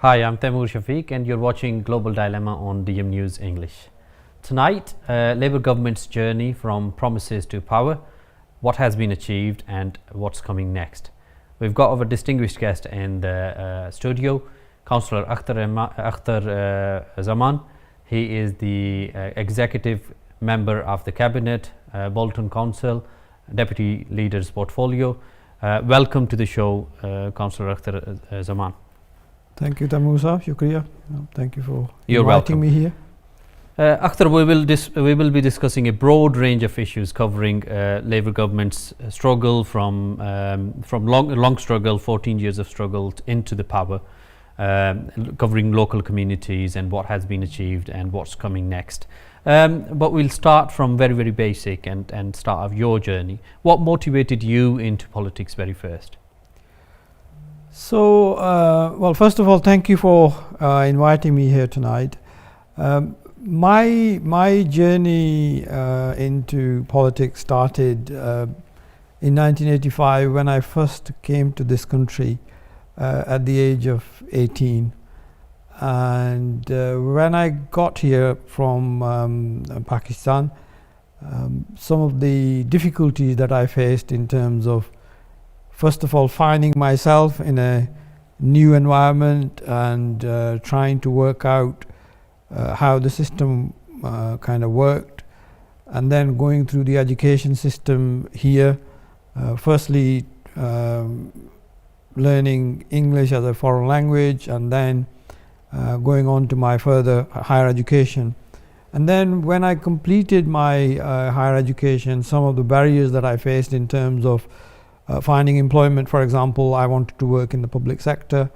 Hi, I'm Taimur Shafiq and you're watching Global Dilemma on DM News English. Tonight, Labour government's journey from promises to power, what has been achieved and what's coming next. We've got our distinguished guest in the studio, Councillor Akhtar Zaman. He is the executive member of the Cabinet, Bolton Council, Deputy Leader's portfolio. Welcome to the show, Councillor Akhtar Zaman. Thank you, Taimur Sahab. Shukriya. Thank you for You're inviting welcome. me here. Akhtar, we will be discussing a broad range of issues covering Labour government's struggle from long struggle, 14 years of struggle into the power, covering local communities and what has been achieved and what's coming next. But we'll start from very basic and start of your journey. What motivated you into politics very first? So, well, first of all, thank you for inviting me here tonight. My journey into politics started in 1985 when I first came to this country at the age of 18. And when I got here from Pakistan, some of the difficulties that I faced in terms of, first of all, finding myself in a new environment and trying to work out how the system kind of worked, and then going through the education system here, firstly learning English as a foreign language, and then going on to my further higher education. And then when I completed my higher education, some of the barriers that I faced in terms of finding employment, for example, I wanted to work in the public sector,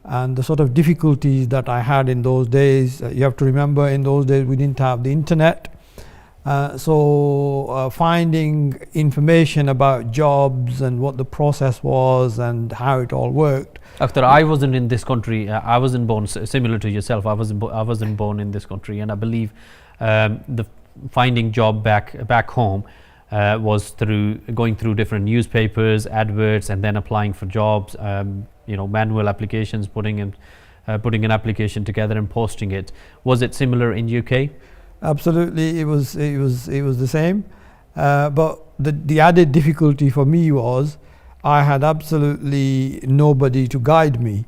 and the sort of difficulties that I had in those days, you have to remember in those days we didn't have the internet, so finding information about jobs and what the process was and how it all worked. Akhtar, I wasn't in this country. I wasn't born similar to yourself. I wasn't born in this country, and I believe the finding job back home was through going through different newspapers, adverts, and then applying for jobs. Manual applications, putting an application together and posting it. Was it similar in UK? Absolutely, it was the same. But the added difficulty for me was I had absolutely nobody to guide me.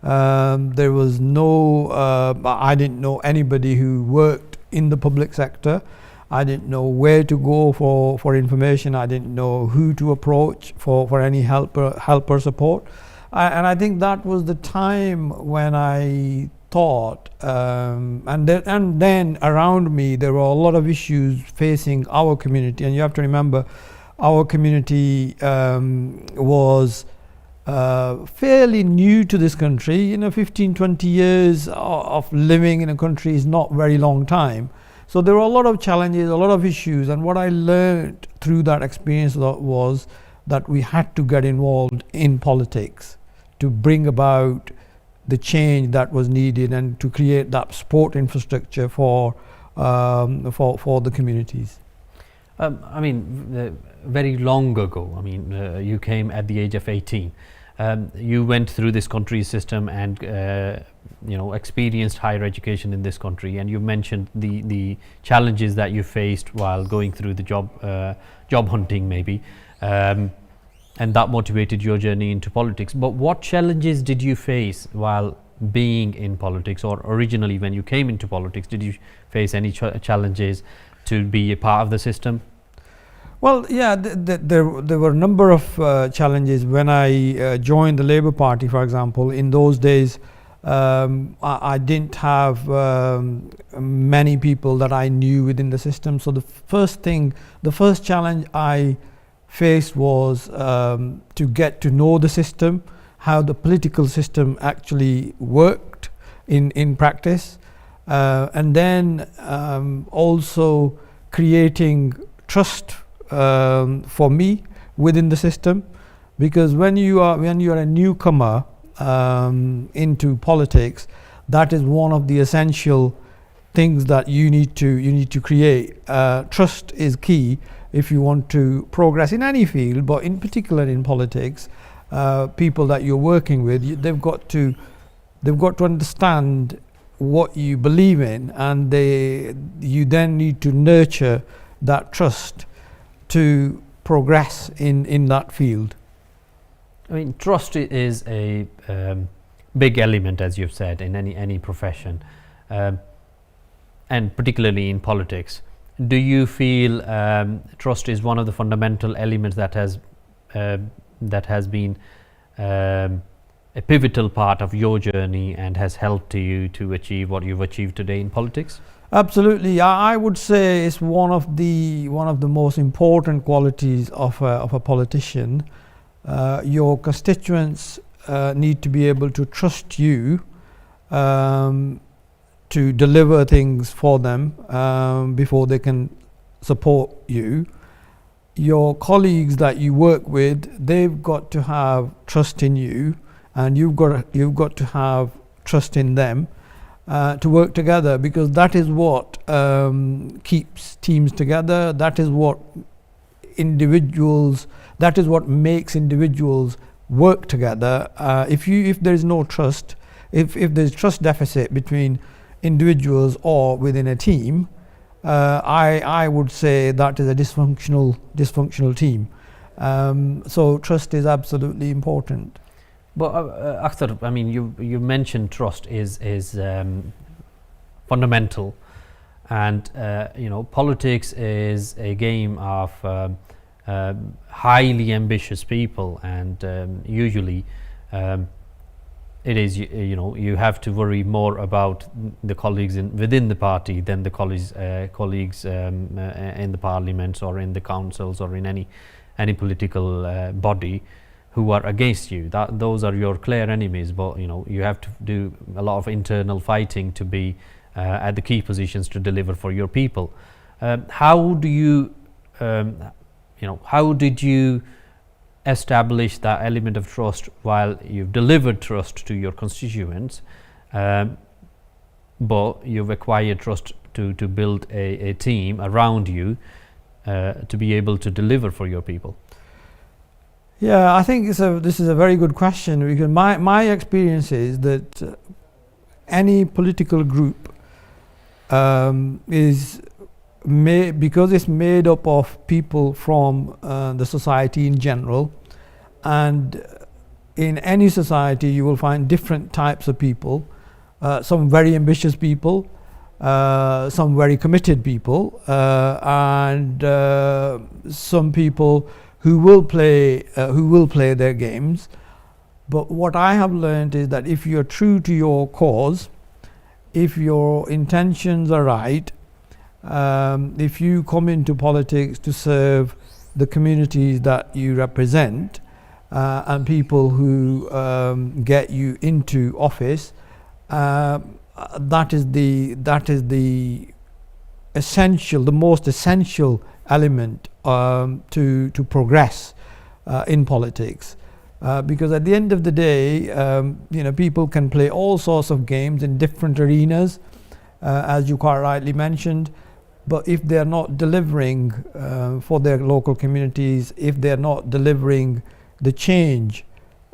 There was I didn't know anybody who worked in the public sector. I didn't know where to go for information. I didn't know who to approach for any help or support. And I think that was the time when I thought, and then around me there were a lot of issues facing our community. And you have to remember, our community was fairly new to this country. 15-20 years of living in a country is not very long time. So there were a lot of challenges, a lot of issues, and what I learned through that experience was that we had to get involved in politics to bring about the change that was needed and to create that support infrastructure for the communities. Very long ago, you came at the age of 18. You went through this country's system and experienced higher education in this country, and you mentioned the challenges that you faced while going through the job hunting maybe, and that motivated your journey into politics. But what challenges did you face while being in politics, or originally when you came into politics? Did you face any challenges to be a part of the system? Well, yeah, there were a number of challenges when I joined the Labour Party, for example. In those days, I didn't have many people that I knew within the system. So the first challenge I faced was to get to know the system, how the political system actually worked in practice, and then also creating trust for me within the system, because when you are a newcomer into politics, that is one of the essential things that you need to create. Trust is key if you want to progress in any field, but in particular in politics. People that you're working with, they've got to understand what you believe in, and you then need to nurture that trust to progress in that field. I mean, trust is a big element, as you've said, in any profession, and particularly in politics. Do you feel trust is one of the fundamental elements that has been a pivotal part of your journey and has helped you to achieve what you've achieved today in politics? Absolutely, I would say it's one of the most important qualities of a politician. Your constituents need to be able to trust you to deliver things for them before they can support you. Your colleagues that you work with, they've got to have trust in you, and you've got to have trust in them to work together, because that is what keeps teams together. That is what makes individuals work together. If there is no trust, if there's trust deficit between individuals or within a team, I would say that is a dysfunctional team. So trust is absolutely important. But Akhtar, I mean, you mentioned trust is fundamental, and politics is a game of highly ambitious people, and usually it is you have to worry more about the colleagues within the party than the colleagues in the parliaments or in the councils or in any political body who are against you. Those are your clear enemies, but you have to do a lot of internal fighting to be at the key positions to deliver for your people. How did you establish that element of trust while you've delivered trust to your constituents, but you've acquired trust to build a team around you to be able to deliver for your people? Yeah, I think this is a very good question, because my experience is that any political group is because it's made up of people from the society in general, and in any society you will find different types of people, some very ambitious people, some very committed people, and some people who will play their games. But what I have learned is that if you're true to your cause, if your intentions are right, if you come into politics to serve the communities that you represent, and people who get you into office, that is the most essential element to progress in politics, because at the end of the day, people can play all sorts of games in different arenas, as you quite rightly mentioned, but if they are not delivering for their local communities, if they are not delivering the change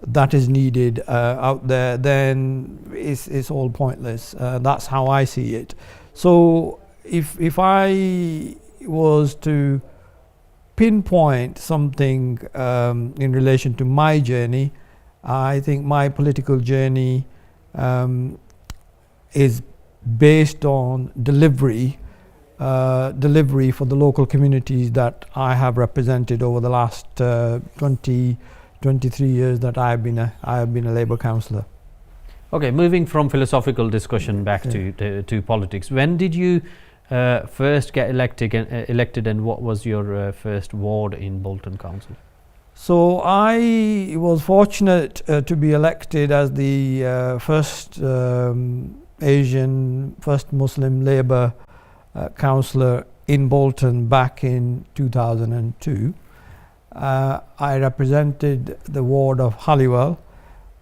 that is needed out there, then it's all pointless. That's how I see it. So if I was to pinpoint something in relation to my journey, I think my political journey is based on delivery for the local communities that I have represented over the last 23 years that I have been a Labour councillor. Okay, moving from philosophical discussion back to politics. When did you first get elected, and what was your first ward in Bolton Council? So I was fortunate to be elected as the first Asian, first Muslim Labour councillor in Bolton back in 2002. I represented the ward of Halliwell.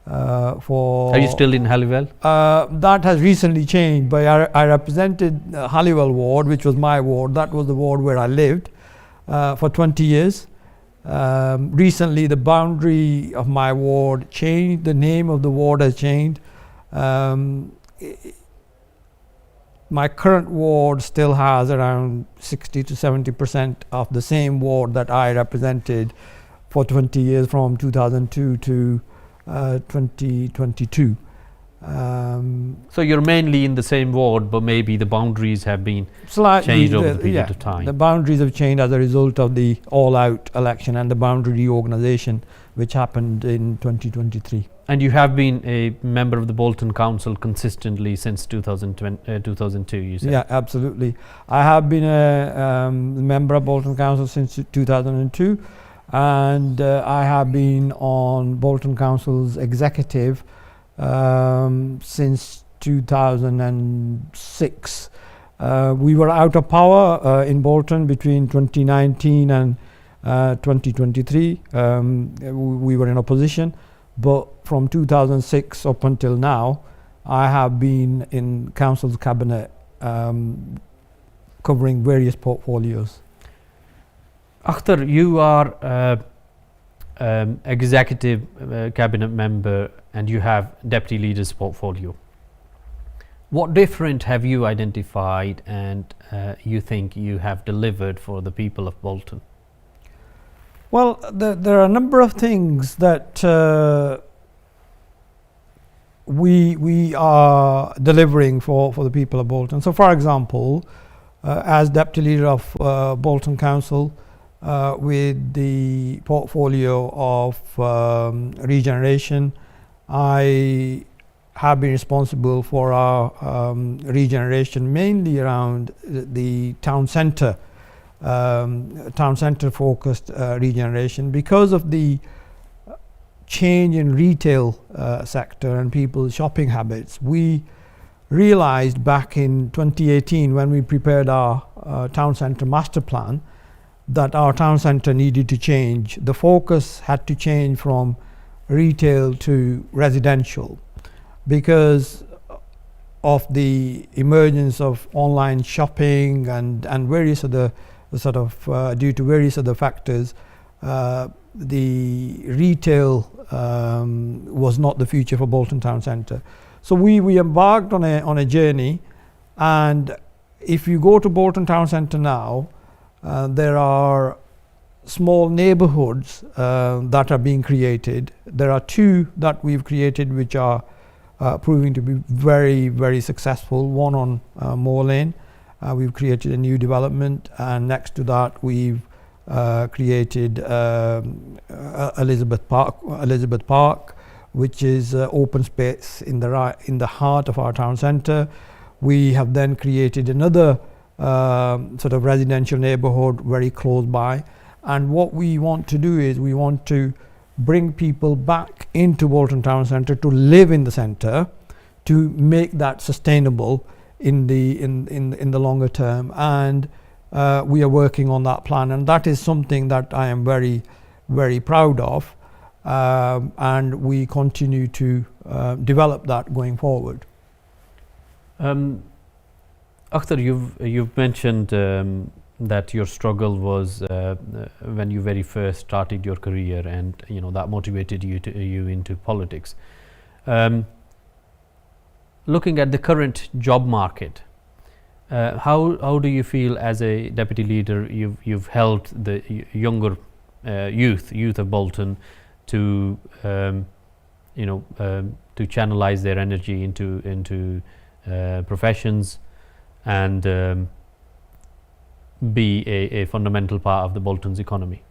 Are you still in Halliwell? That has recently changed, but I represented Halliwell ward, which was my ward. That was the ward where I lived for 20 years. Recently, the boundary of my ward changed. The name of the ward has changed. Um, my current ward still has around 60 to 70% of the same ward that I represented for 20 years, from 2002 to 2022. So you're mainly in the same ward, but maybe the boundaries have been Slightly changed over the period of time. The boundaries have changed as a result of the all-out election and the boundary reorganisation, which happened in 2023. And you have been a member of the Bolton Council consistently since 2002, you said? Yeah, absolutely. I have been a member of Bolton Council since 2002, and I have been on Bolton Council's executive since 2006. We were out of power in Bolton between 2019 and 2023. We were in opposition, but from 2006 up until now, I have been in council's cabinet covering various portfolios. Akhtar, you are executive cabinet member and you have deputy leader's portfolio. What different have you identified and you think you have delivered for the people of Bolton? Well, there are a number of things that we are delivering for the people of Bolton. So, for example, as deputy leader of Bolton Council, with the portfolio of regeneration, I have been responsible for our regeneration, mainly around the town centre focused regeneration. Because of the change in retail sector and people's shopping habits, we realized back in 2018, when we prepared our town centre master plan, that our town centre needed to change. The focus had to change from retail to residential because of the emergence of online shopping and various other sort of due to various other factors. The retail was not the future for Bolton Town Centre. So we embarked on a journey, and if you go to Bolton Town Centre now, there are small neighbourhoods that are being created. There are two that we've created which are proving to be very, very successful. One on Moor Lane, we've created a new development, and next to that we've created Elizabeth Park, which is open space in the heart of our town centre. We have then created another sort of residential neighbourhood very close by, and what we want to do is we want to bring people back into Bolton Town Centre to live in the centre, to make that sustainable in the longer term, and we are working on that plan, and that is something that I am very, very proud of, and we continue to develop that going forward. Akhtar, you've mentioned that your struggle was when you very first started your career, and that motivated you into politics. Looking at the current job market, how do you feel as a deputy leader? You've helped the younger youth of Bolton to to channelize their energy into professions and be a fundamental part of the Bolton's economy.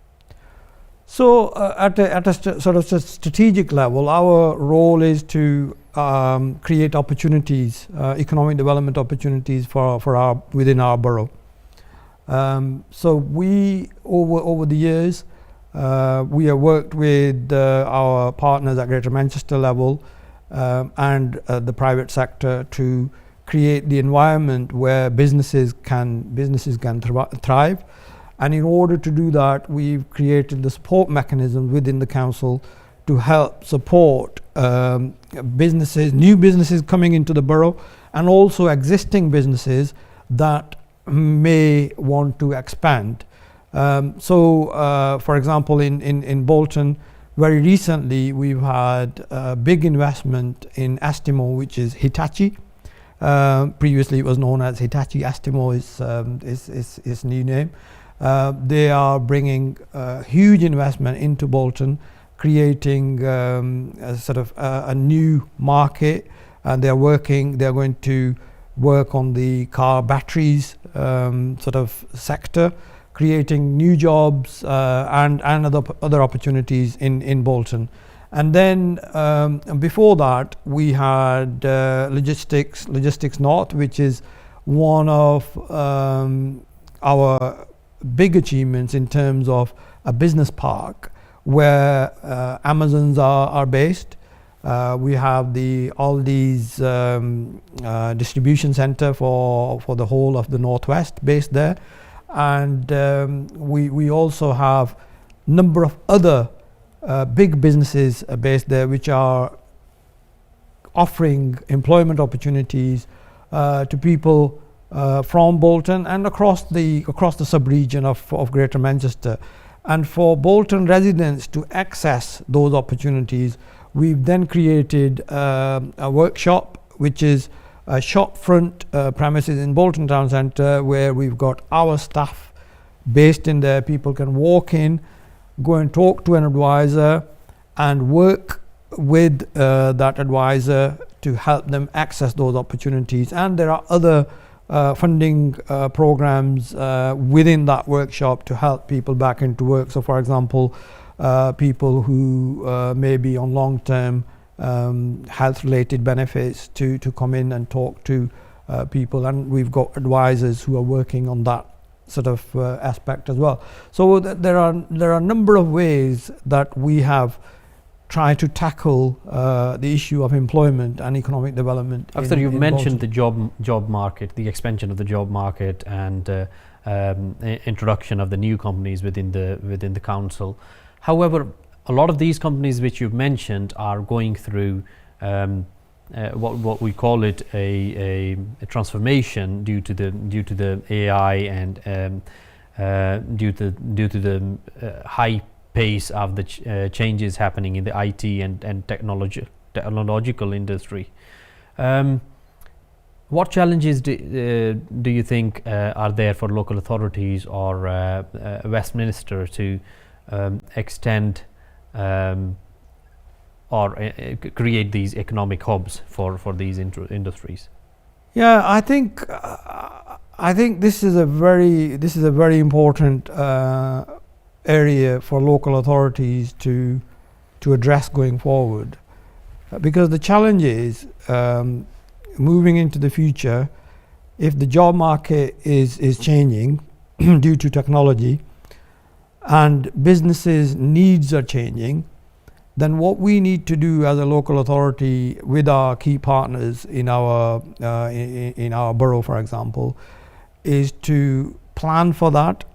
So at a sort of strategic level, our role is to create opportunities, economic development opportunities for within our borough. So we over the years we have worked with our partners at Greater Manchester level and the private sector to create the environment where businesses can thrive. And in order to do that, we've created the support mechanism within the council to help support businesses, new businesses coming into the borough, and also existing businesses that may want to expand. For example, in Bolton, Very recently, we've had a big investment in Astemo, which is Hitachi. Previously, it was known as Hitachi. Astemo is new name. They are bringing a huge investment into Bolton, creating a sort of a new market, and they're going to work on the car batteries sort of sector, creating new jobs and other opportunities in Bolton. And then before that, we had Logistics North, which is one of our big achievements in terms of a business park where Amazons are based. We have the Aldi's distribution center for the whole of the Northwest based there, and we also have number of other big businesses based there which are offering employment opportunities to people from Bolton and across the sub-region of Greater Manchester. And for Bolton residents to access those opportunities, we've then created a workshop, which is a shopfront premises in Bolton Town Centre, where we've got our staff based in there. People can walk in, go and talk to an advisor and work with that advisor to help them access those opportunities. And there are other funding programs within that workshop to help people back into work. So for example, people who may be on long-term health related benefits to come in and talk to people, and we've got advisors who are working on that sort of aspect as well. So there are a number of ways that we have tried to tackle the issue of employment and economic development. After you've mentioned the job market, the expansion of the job market, and introduction of the new companies within the council. However, a lot of these companies which you've mentioned are going through what we call it a transformation due to the AI and due to the high pace of the changes happening in the IT and technological industry. What challenges do you think are there for local authorities or Westminster to extend or create these economic hubs for these industries? Yeah, I think this is a very important area for local authorities to address going forward, because the challenge is moving into the future. If the job market is changing due to technology and businesses' needs are changing, then what we need to do as a local authority with our key partners in our borough, for example, is to plan for that.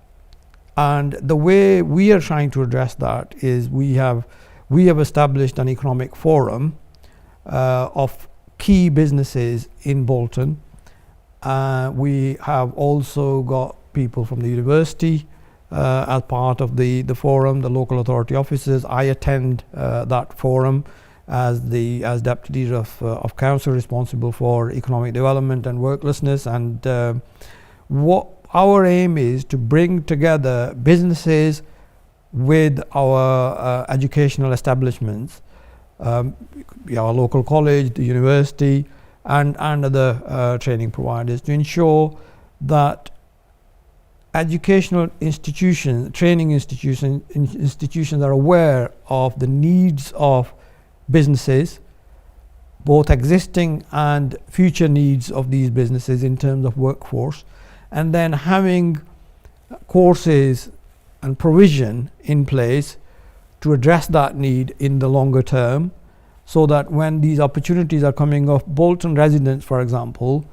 And the way we are trying to address that is we have established an economic forum of key businesses in Bolton. We have also got people from the university as part of the forum, the local authority officers. I attend that forum as deputy leader of council responsible for economic development and worklessness. And what our aim is to bring together businesses with our educational establishments, our local college, the university, and other training providers, to ensure that educational institutions, training institutions are aware of the needs of businesses, both existing and future needs of these businesses in terms of workforce, and then having courses and provision in place to address that need in the longer term, so that when these opportunities are coming up, Bolton residents, for example,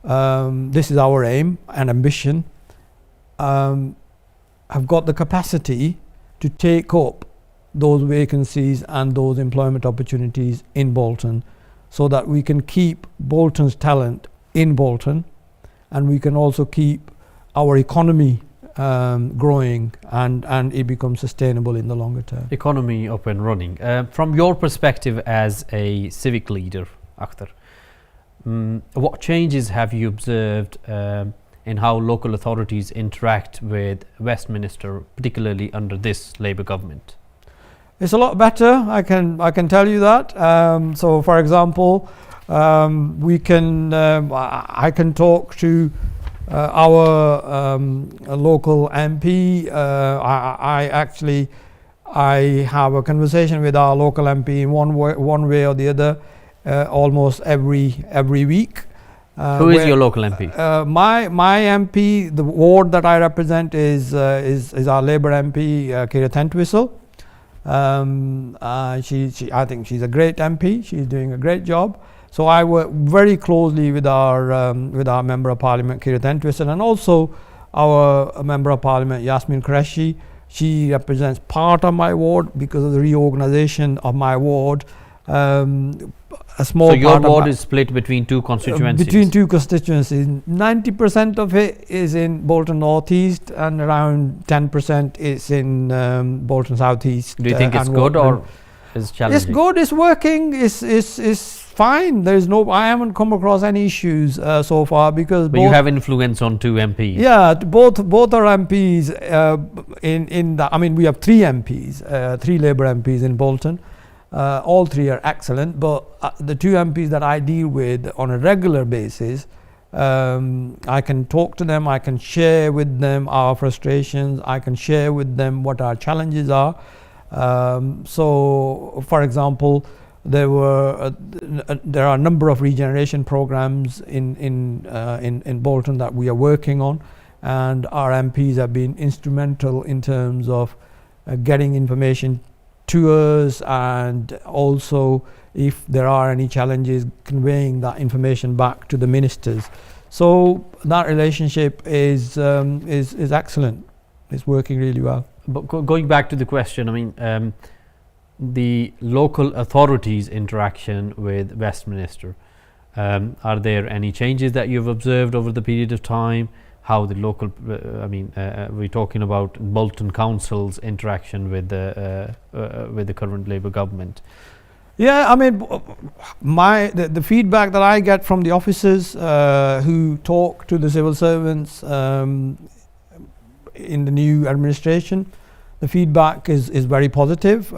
this is our aim and ambition, have got the capacity to take up those vacancies and those employment opportunities in Bolton, so that we can keep Bolton's talent in Bolton, and we can also keep our economy growing and it becomes sustainable in the longer term. Economy up and running. From your perspective as a civic leader, Akhtar, what changes have you observed in how local authorities interact with Westminster, particularly under this Labour government? It's a lot better. I can tell you that. So, for example, I can talk to our local MP. I have a conversation with our local MP in one way or the other, almost every week. Who is your local MP? My MP, the ward that I represent is our Labour MP, Kira Tentwistle. I think she's a great MP. She's doing a great job. So I work very closely with our Member of Parliament, Kira Tentwistle, and also our Member of Parliament, Yasmin Qureshi. She represents part of my ward because of the reorganisation of my ward. A small. So your ward is split between two constituencies? Between two constituencies. 90% of it is in Bolton North East and around 10% is in Bolton South East. Do you think it's good or is challenging? It's good, it's working, it's fine. I haven't come across any issues so far because But you have influence on two MPs. Yeah, both are MPs we have three MPs, three Labour MPs in Bolton. All three are excellent, but the two MPs that I deal with on a regular basis, I can talk to them, I can share with them our frustrations, I can share with them what our challenges are. So, for example, there are a number of regeneration programs in Bolton that we are working on, and our MPs have been instrumental in terms of getting information to us, and also if there are any challenges, conveying that information back to the ministers. So that relationship is excellent. It's working really well. But going back to the question, the local authorities' interaction with Westminster, are there any changes that you've observed over the period of time? How the local, we're talking about Bolton Council's interaction with the current Labour government. Yeah, the feedback that I get from the officers who talk to the civil servants in the new administration, the feedback is very positive.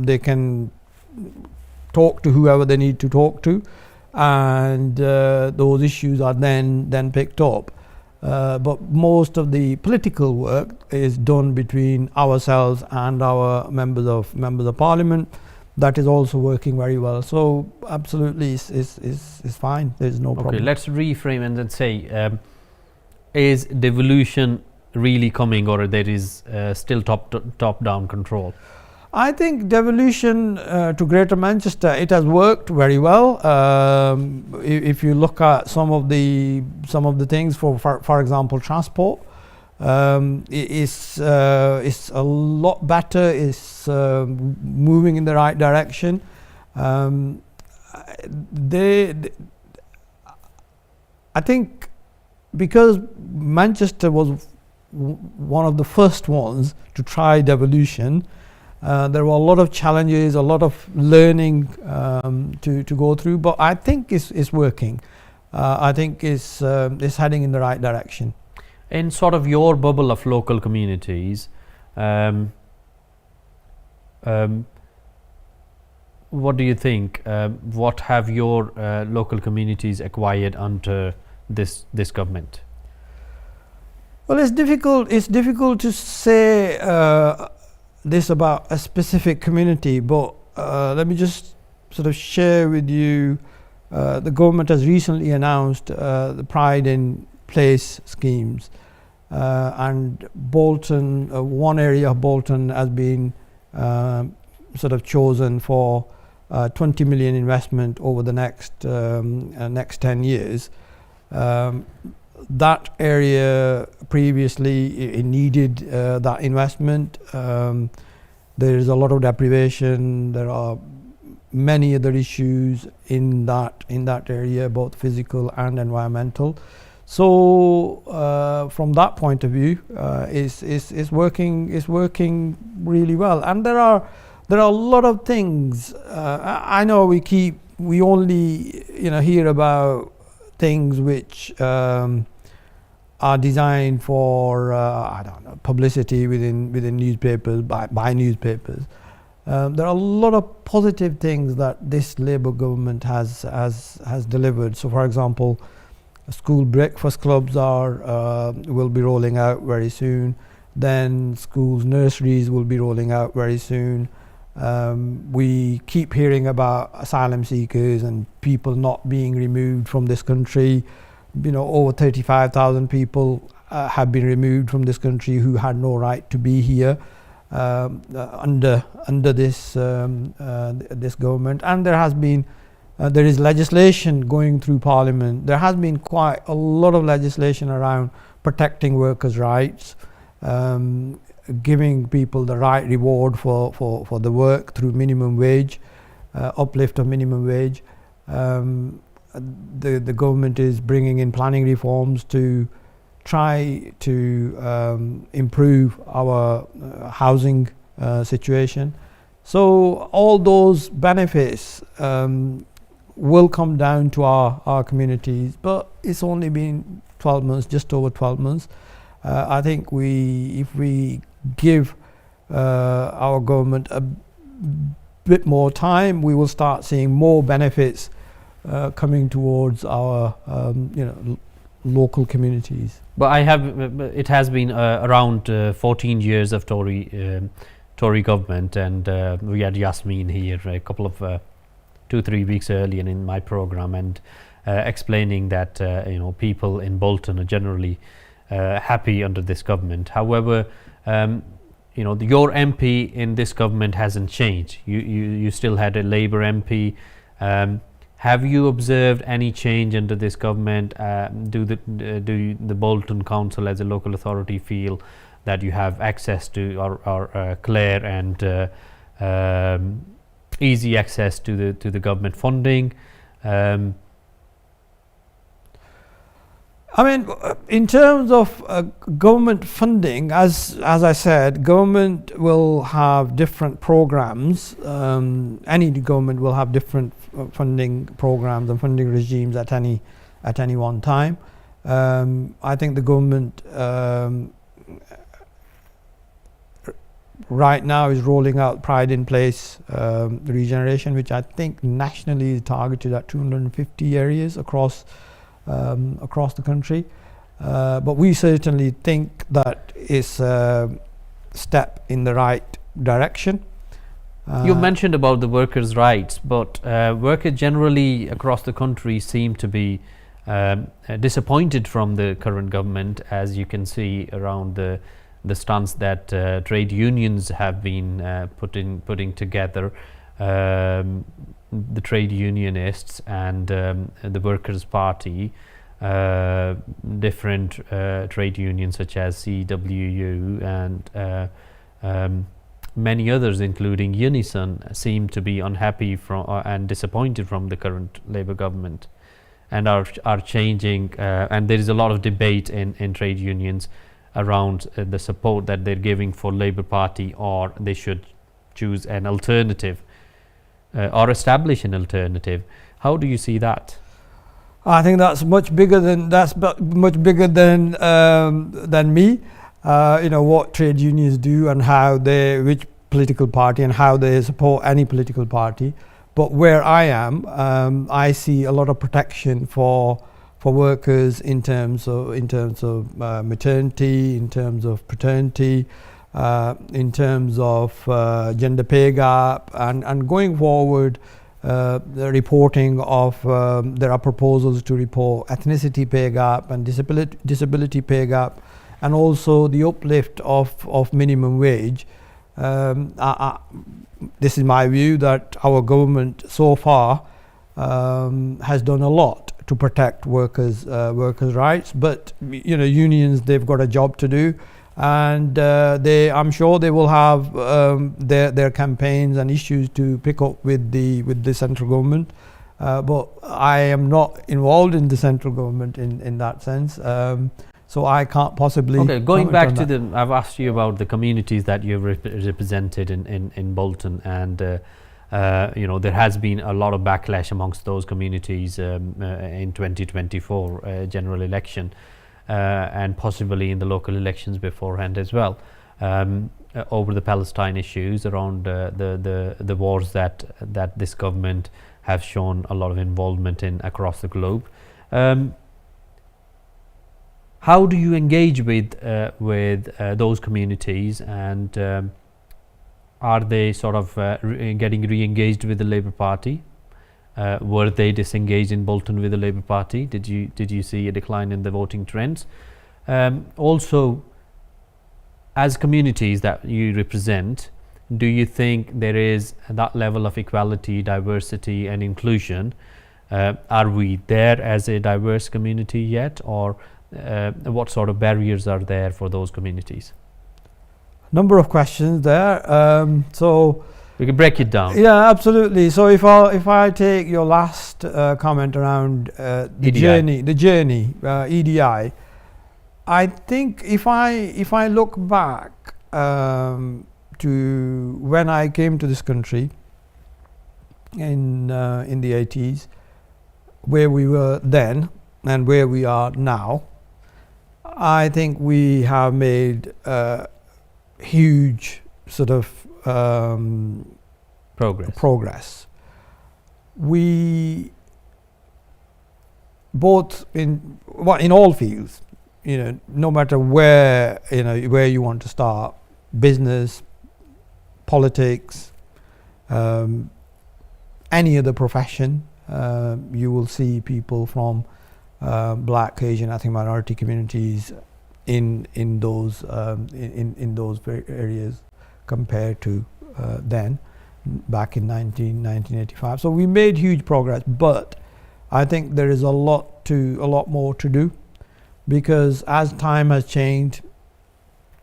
They can talk to whoever they need to talk to, and those issues are then picked up. But most of the political work is done between ourselves and our members of Parliament. That is also working very well. So absolutely, is fine. There's no problem. Okay, let's reframe and then say, is devolution really coming, or there is still top-down control? I think devolution to Greater Manchester, it has worked very well. If you look at some of the things for example, transport, it's a lot better. It's moving in the right direction. I think because Manchester was one of the first ones to try devolution, there were a lot of challenges, a lot of learning to go through, but I think it's working. I think it's heading in the right direction. In sort of your bubble of local communities, what do you think? What have your local communities acquired under this government? Well, it's difficult to say this about a specific community, but let me just sort of share with you. The government has recently announced the Pride in Place schemes, and Bolton, one area of Bolton has been sort of chosen for 20 million investment over the next 10 years. That area previously it needed that investment. There is a lot of deprivation. There are many other issues in that area, both physical and environmental. So from that point of view, it's working really well. And there are a lot of things. I know we only hear about things which are designed for I don't know, publicity within newspapers by newspapers. There are a lot of positive things that this Labour government has delivered. So, for example, school breakfast clubs will be rolling out very soon. Then schools nurseries will be rolling out very soon. We keep hearing about asylum seekers and people not being removed from this country. Over 35,000 people have been removed from this country who had no right to be here under this government. And there is legislation going through Parliament. There has been quite a lot of legislation around protecting workers' rights, giving people the right reward for the work through minimum wage, uplift of minimum wage. The government is bringing in planning reforms to try to improve our housing situation. So all those benefits will come down to our communities, but it's only been 12 months, just over 12 months. I think if we give our government a bit more time, we will start seeing more benefits coming towards our local communities. But it has been around 14 years of Tory government, and we had Yasmin here a couple of 2-3 weeks earlier in my program, and explaining that people in Bolton are generally happy under this government. However, your MP in this government hasn't changed. You still had a Labour MP. Have you observed any change under this government? Do the Bolton Council as a local authority feel that you have access to or clear and easy access to the government funding? I mean, in terms of government funding, as I said, government will have different programs. Any government will have different funding programs and funding regimes at any one time. I think the government right now is rolling out Pride in Place regeneration, which I think nationally is targeted at 250 areas across the country, but we certainly think that is a step in the right direction. You mentioned about the workers' rights, but workers generally across the country seem to be disappointed from the current government, as you can see around the stance that trade unions have been putting together. The trade unionists and the Workers' Party, different trade unions such as CWU and many others, including Unison, seem to be unhappy and disappointed from the current Labour government, and are changing. And there is a lot of debate in trade unions around the support that they're giving for Labour Party, or they should choose an alternative. Or establish an alternative. How do you see that? I think that's much bigger than me. What trade unions do and which political party and how they support any political party. But where I am, I see a lot of protection for workers in terms of maternity, in terms of paternity. In terms of gender pay gap, and going forward, the reporting of there are proposals to report ethnicity pay gap and disability pay gap, and also the uplift of minimum wage. This is my view, that our government so far has done a lot to protect workers' rights, but unions, they've got a job to do. And I'm sure they will have their campaigns and issues to pick up with the central government. but I am not involved in the central government in that sense. So I can't possibly. Okay, going comment back on to that. I've asked you about the communities that you've represented in Bolton, and there has been a lot of backlash amongst those communities in 2024 general election, and possibly in the local elections beforehand as well, over the Palestine issues, around the wars that this government have shown a lot of involvement in across the globe. How do you engage with those communities, and are they sort of getting re-engaged with the Labour Party? Were they disengaged in Bolton with the Labour Party? Did you see a decline in the voting trends? Also, as communities that you represent, do you think there is that level of equality, diversity, and inclusion? Are we there as a diverse community yet, or what sort of barriers are there for those communities? Number of questions there. So We can break it down. yeah, absolutely. So if I take your last comment around the EDI. journey, EDI, I think if I look back to when I came to this country in the 80s, where we were then and where we are now, I think we have made huge sort of progress. We both in all fields, no matter where you want to start, business, politics, any other profession, you will see people from Black, Asian, ethnic minority communities in those areas compared to then, back in 1985. So we made huge progress, but I think there is a lot more to do, because as time has changed,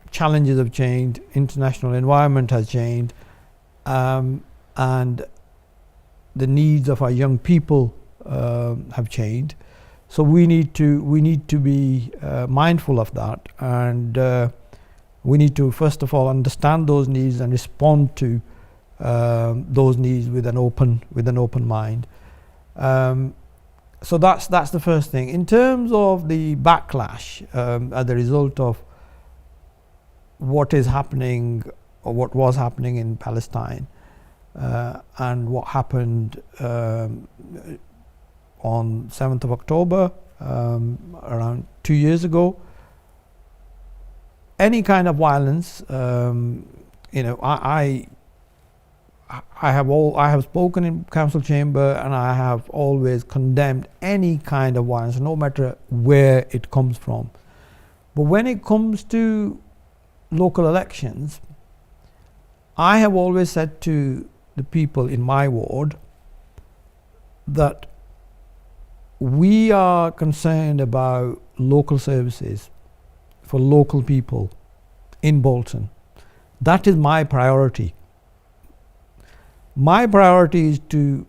challenges have changed, international environment has changed, and the needs of our young people have changed. So we need to be mindful of that, and we need to first of all understand those needs and respond to those needs with an open mind. So that's the first thing. In terms of the backlash as a result of what is happening or what was happening in Palestine, and what happened on 7th of October, around 2 years ago, any kind of violence, I have spoken in council chamber, and I have always condemned any kind of violence, no matter where it comes from. But when it comes to local elections, I have always said to the people in my ward that we are concerned about local services for local people in Bolton. That is my priority. My priority is to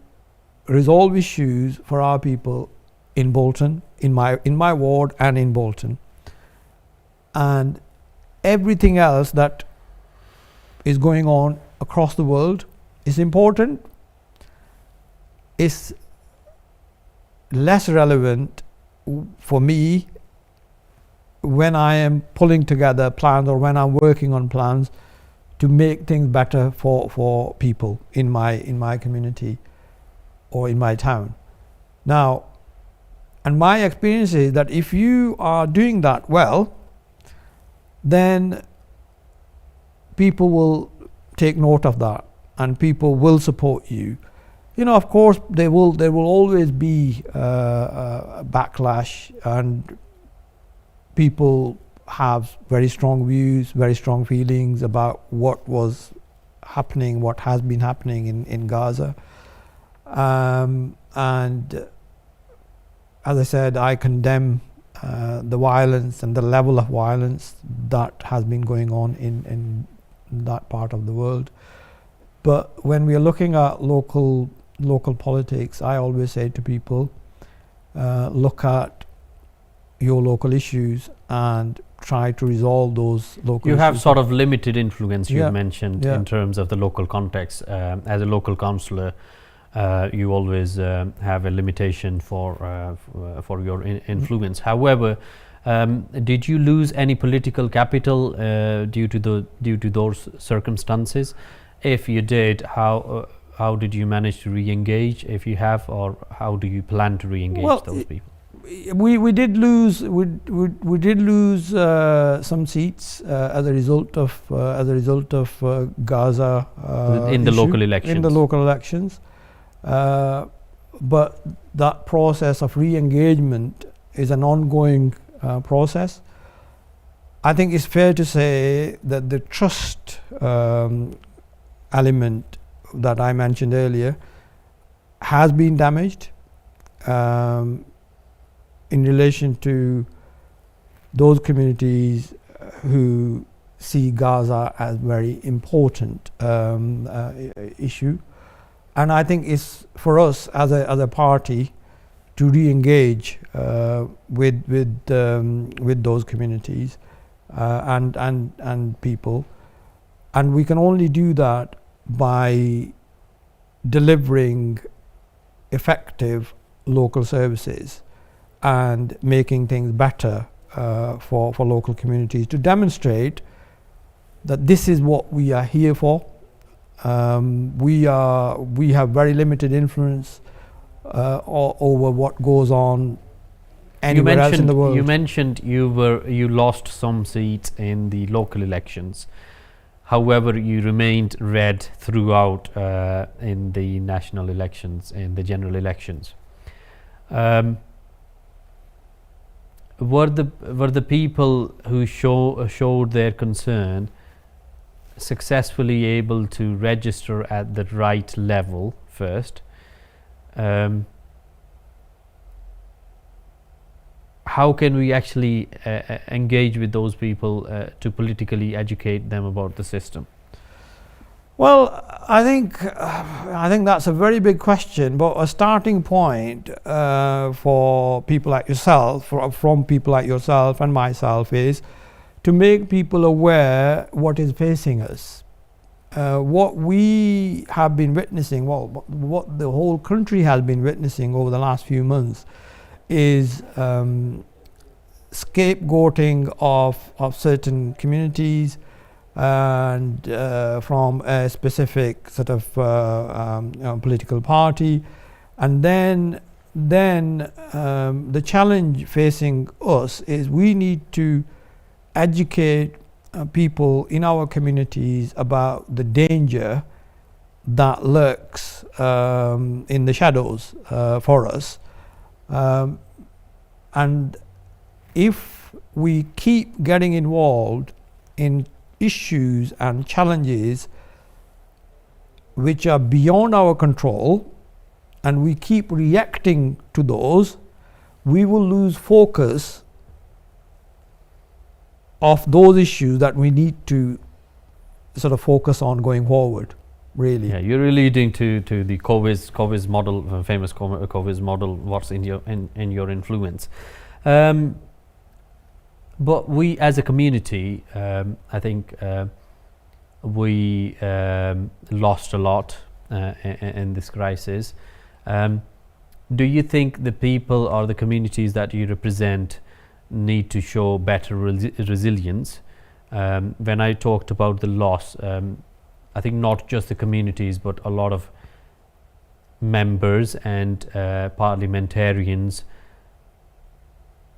resolve issues for our people in Bolton, in my ward and in Bolton. And everything else that is going on across the world is important. It's less relevant for me when I am pulling together plans or when I'm working on plans to make things better for people in my community or in my town. Now, and my experience is that if you are doing that well, then people will take note of that and people will support you. Of course, there will always be a backlash, and people have very strong views, very strong feelings about what was happening, what has been happening in Gaza. And as I said, I condemn the violence and the level of violence that has been going on in that part of the world. But when we are looking at local local politics, I always say to people, look at your local issues and try to resolve those local You issues. have sort of limited influence, you Yeah, mentioned, yeah. in terms of the local context. As a local councillor, you always have a limitation for your influence. However, did you lose any political capital due to those circumstances? If you did, how did you manage to re-engage, if you have, or how do you plan to re-engage Well, those people? We did lose some seats as a result of Gaza In the issue, local elections. in the local elections. But that process of re-engagement is an ongoing process. I think it's fair to say that the trust element that I mentioned earlier has been damaged in relation to those communities who see Gaza as very important issue. And I think it's for us as a party to re-engage with those communities and people, and we can only do that by delivering effective local services and making things better for local communities, to demonstrate that this is what we are here for. We have very limited influence over what goes on anywhere else in the world. You mentioned you lost some seats in the local elections. However, you remained red throughout in the national elections, in the general elections. Were the people who showed their concern successfully able to register at the right level first? How can we actually engage with those people to politically educate them about the system? Well, I think that's a very big question, but a starting point for people like yourself, from people like yourself and myself, is to make people aware what is facing us. What we have been witnessing, what the whole country has been witnessing over the last few months, is scapegoating of certain communities and from a specific sort of political party, and then the challenge facing us is we need to educate people in our communities about the danger that lurks in the shadows for us, and if we keep getting involved in issues and challenges which are beyond our control, and we keep reacting to those, we will lose focus of those issues that we need to sort of focus on going forward, really. Yeah, you're alluding to the COVIS model, famous COVIS model, what's in your influence. But we as a community, I think we lost a lot in this crisis. Do you think the people or the communities that you represent need to show better resilience? When I talked about the loss, I think not just the communities, but a lot of members and parliamentarians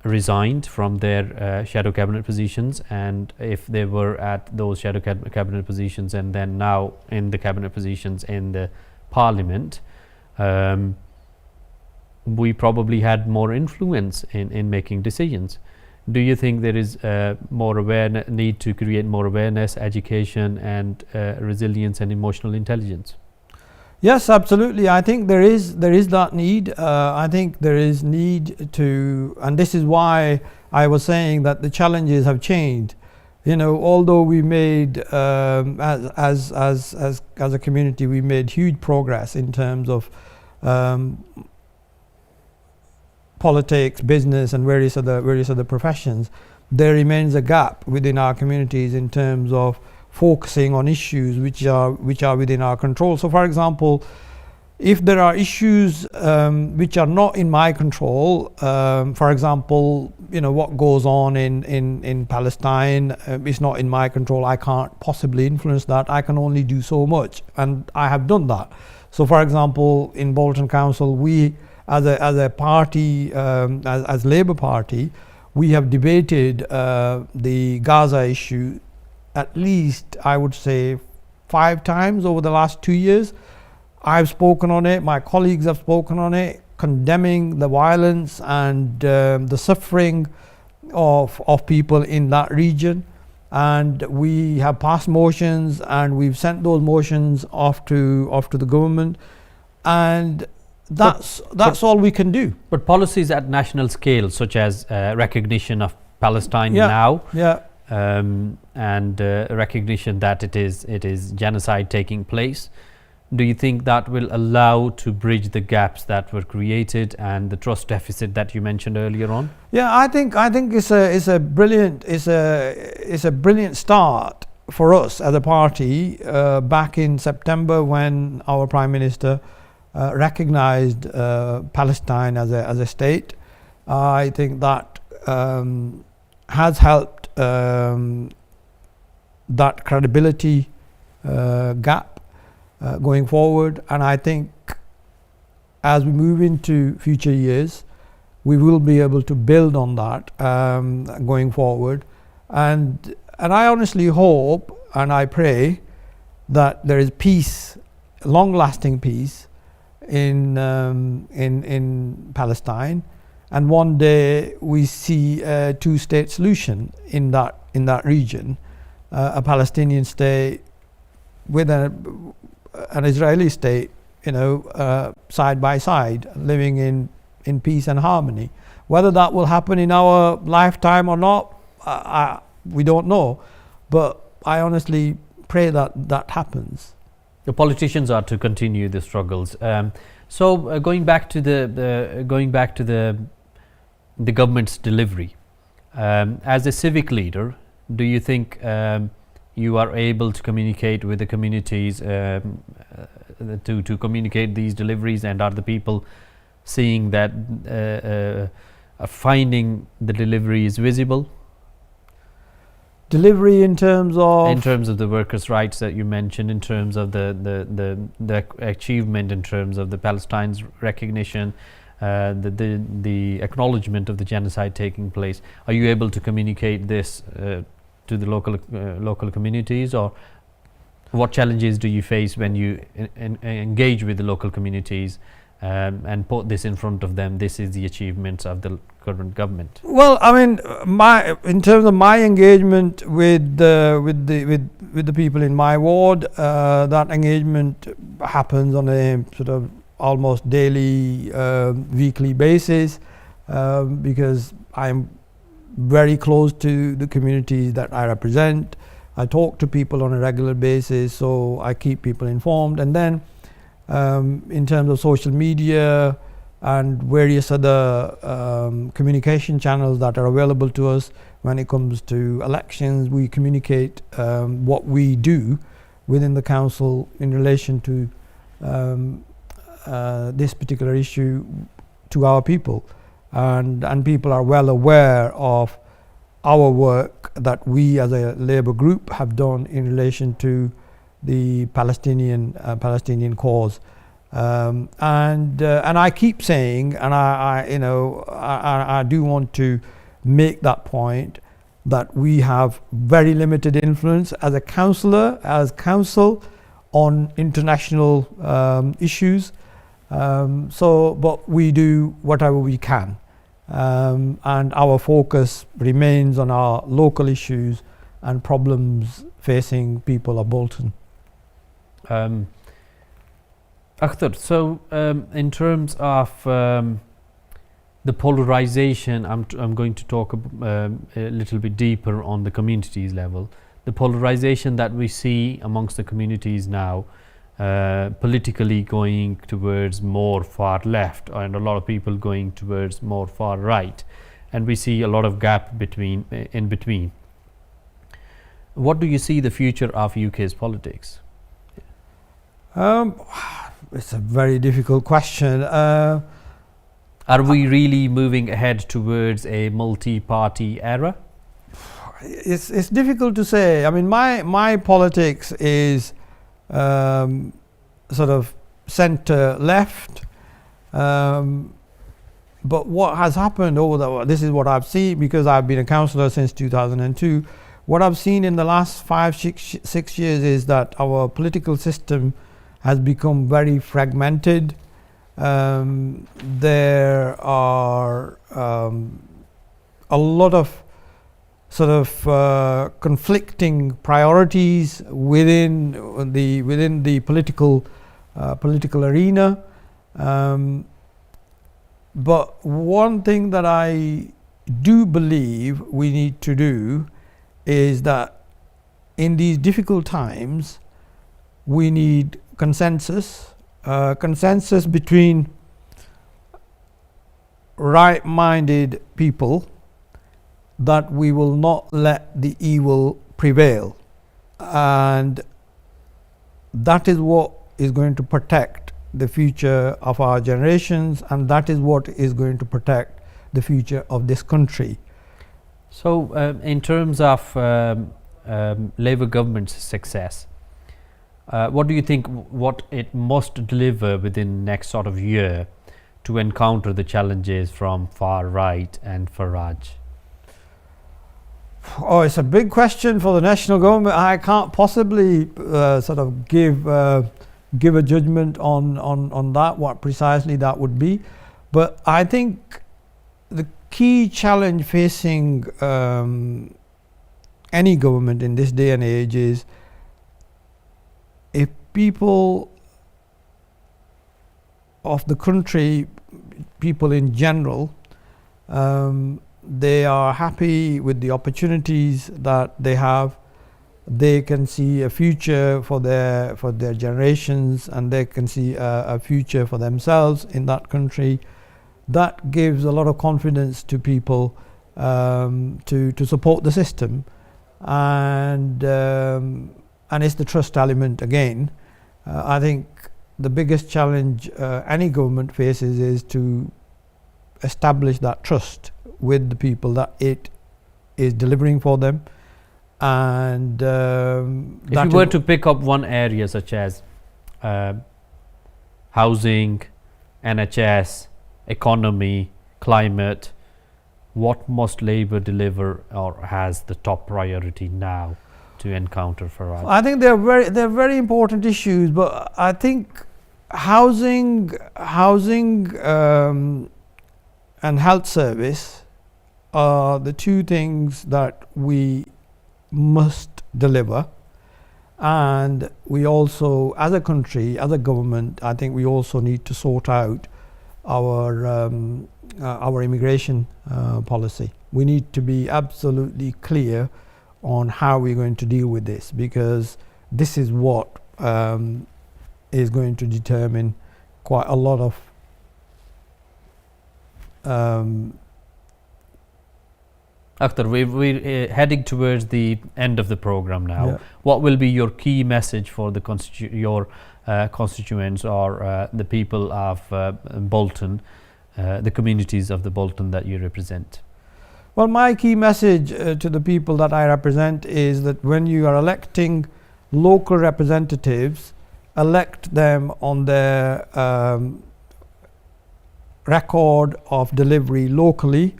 resigned from their shadow cabinet positions, and if they were at those shadow cabinet positions and then now in the cabinet positions in the parliament, we probably had more influence in making decisions. Do you think there is more awareness, need to create more awareness, education, and resilience and emotional intelligence? Yes, absolutely. I think there is that need. I think there is need to, and this is why I was saying that the challenges have changed. You know, although we made as a community, we made huge progress in terms of um, politics, business, and various other professions, there remains a gap within our communities in terms of focusing on issues which are within our control. So, for example, if there are issues which are not in my control, for example, what goes on in Palestine is not in my control. I can't possibly influence that. I can only do so much, and I have done that. So, for example, in Bolton Council, we as a party, as Labour Party, we have debated the Gaza issue at least, I would say, 5 times over the last 2 years. I've spoken on it, my colleagues have spoken on it, condemning the violence and the suffering of people in that region. And we have passed motions, and we've sent those motions off to the government, and that's all we can do. But policies at national scale, such as recognition of Palestine now, and recognition that it is genocide taking place, do you think that will allow to bridge the gaps that were created and the trust deficit that you mentioned earlier on? Yeah, I think it's a brilliant start for us as a party back in September, when our Prime Minister recognized Palestine as a state. I think that has helped that credibility gap going forward, and I think as we move into future years, we will be able to build on that going forward, and I honestly hope and I pray that there is peace, long-lasting peace in Palestine, and one day we see a two-state solution in that region, a Palestinian state with an Israeli state, side by side, living in peace and harmony. Whether that will happen in our lifetime or not, we don't know. But I honestly pray that happens. The politicians are to continue the struggles. So going back to the government's delivery, as a civic leader, do you think you are able to communicate with the communities to communicate these deliveries, and are the people seeing that finding the delivery is visible? Delivery in terms of the workers' rights that you mentioned, in terms of the achievement, in terms of the Palestine's recognition, the acknowledgement of the genocide taking place. Are you able to communicate this to the local communities, or what challenges do you face when you engage with the local communities and put this in front of them? This is the achievements of the current government. Well, I mean, in terms of my engagement with the people in my ward, that engagement happens on a sort of almost daily, weekly basis, because I'm very close to the communities that I represent. I talk to people on a regular basis, so I keep people informed. And then in terms of social media and various other communication channels that are available to us when it comes to elections, we communicate what we do within the council in relation to this particular issue to our people, and people are well aware of our work that we as a Labour group have done in relation to the Palestinian cause, and I keep saying, and I do want to make that point, that we have very limited influence as a council on international issues. But we do whatever we can, and our focus remains on our local issues and problems facing people of Bolton. Akhtar, so in terms of the polarization, I'm going to talk a little bit deeper on the communities level. The polarization that we see amongst the communities now, politically going towards more far left, and a lot of people going towards more far right, and we see a lot of gap in between. What do you see the future of UK's politics? It's a very difficult question. Are we really moving ahead towards a multi-party era? It's difficult to say. I mean, my politics is sort of centre left. But what has happened this is what I've seen, because I've been a councillor since 2002. What I've seen in the last 6 years is that our political system has become very fragmented. There are a lot of sort of conflicting priorities within the political arena. But one thing that I do believe we need to do is that in these difficult times we need consensus between right-minded people, that we will not let the evil prevail, and that is what is going to protect the future of our generations, and that is what is going to protect the future of this country. So in terms of Labour government's success, what do you think what it must deliver within next sort of year to encounter the challenges from far right and Farage? Oh, it's a big question for the national government. I can't possibly sort of give a judgment on that, what precisely that would be. But I think the key challenge facing any government in this day and age is, if people of the country, people in general, they are happy with the opportunities that they have, they can see a future for their generations, and they can see a future for themselves in that country, that gives a lot of confidence to people to support the system, and it's the trust element again. I think the biggest challenge any government faces is to establish that trust with the people, that it is delivering for them. And if you were to pick up one area such as housing, NHS, economy, climate, what must Labour deliver or has the top priority now to encounter Farage? I think they're very important issues, but I think housing and health service are the two things that we must deliver. And we also, as a country, as a government, I think we also need to sort out our immigration policy. We need to be absolutely clear on how we're going to deal with this, because this is what is going to determine quite a lot of Akhtar, we're heading towards the end of the program now. Yeah. What will be your key message for the your constituents or the people of Bolton, the communities of the Bolton that you represent? Well, my key message to the people that I represent is that when you are electing local representatives, elect them on their record of delivery locally.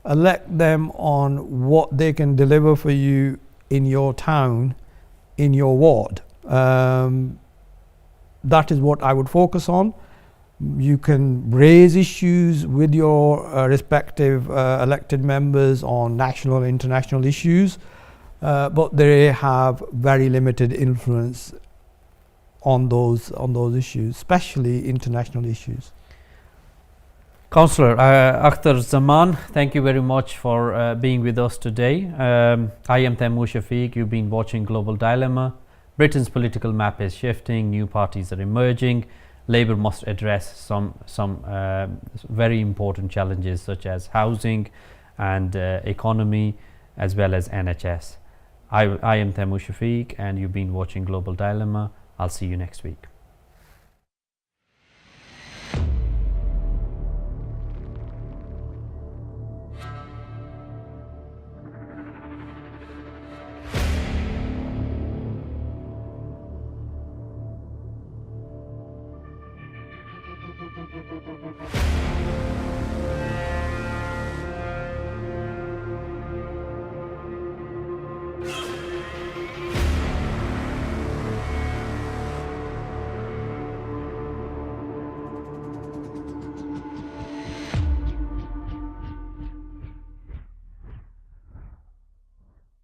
Elect them on what they can deliver for you in your town, in your ward. That is what I would focus on. You can raise issues with your respective elected members on national and international issues, but they have very limited influence on those issues, especially international issues. Councillor Akhtar Zaman, thank you very much for being with us today. I am Taimur Shafiq. You've been watching Global Dilemma. Britain's political map is shifting, new parties are emerging. Labour must address some very important challenges such as housing and economy, as well as NHS. I am Taimur Shafiq, and you've been watching Global Dilemma. I'll see you next week.